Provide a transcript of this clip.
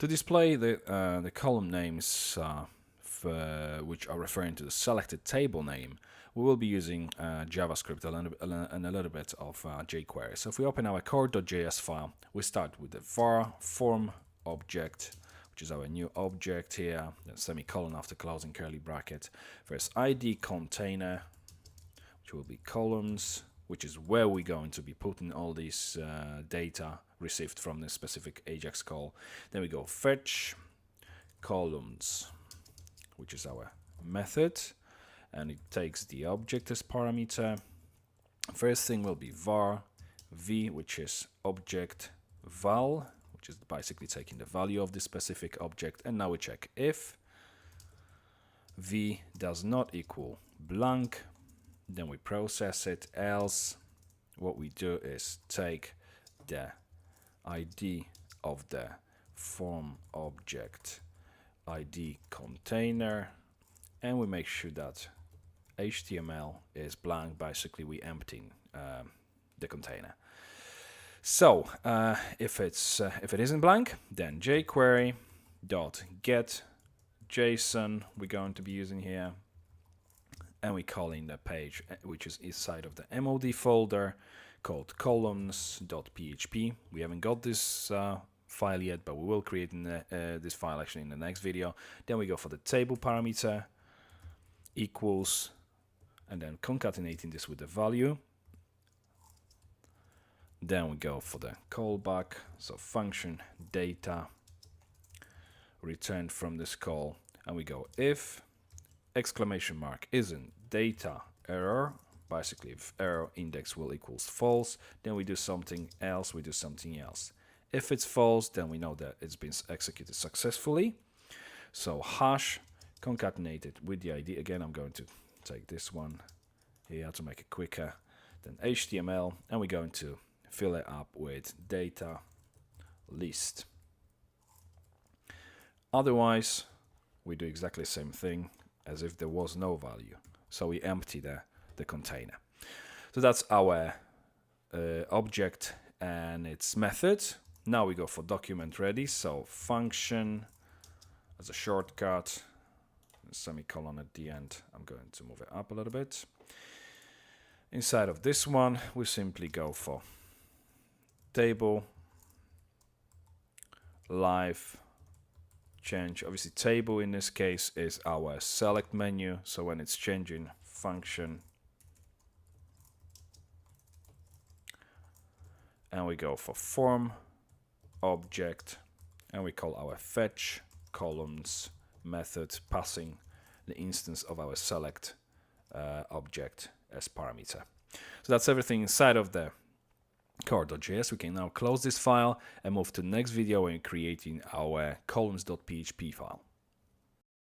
To display the column names which are referring to the selected table name, we will be using JavaScript and a little bit of jQuery. So if we open our core.js file, we start with the var form object, which is our new object here, then semicolon after closing curly bracket. First ID container, which will be columns, which is where we're going to be putting all these data received from this specific AJAX call. Then we go fetch columns, which is our method, and it takes the object as parameter. First thing will be var v, which is object val, which is basically taking the value of this specific object. And now we check if v does not equal blank, then we process it. Else what we do is take the ID of the form object ID container, and we make sure that HTML is blank. Basically we emptying the container. So if it isn't blank, then jQuery dot get JSON we're going to be using here, and we call in the page which is inside of the MOD folder called columns.php. We haven't got this file yet, but we will create this file actually in the next video. Then we go for the table parameter equals, and then concatenating this with the value. Then we go for the callback, so function data returned from this call, and we go if exclamation mark isn't data error. Basically if error index will equals false, then we do something else, If it's false, then we know that it's been executed successfully. So hash concatenated with the ID. Again, I'm going to take this one here to make it quicker. Then HTML, and we're going to fill it up with data list. Otherwise, we do exactly the same thing as if there was no value. So we empty the container. So that's our object and its method. Now we go for document ready. So function as a shortcut, semicolon at the end. I'm going to move it up a little bit. Inside of this one, we simply go for table live change. Obviously table in this case is our select menu, so when it's changing function, and we go for form object, and we call our fetch columns method, passing the instance of our select object as parameter. So that's everything inside of the core.js. We can now close this file and move to the next video when creating our columns.php file.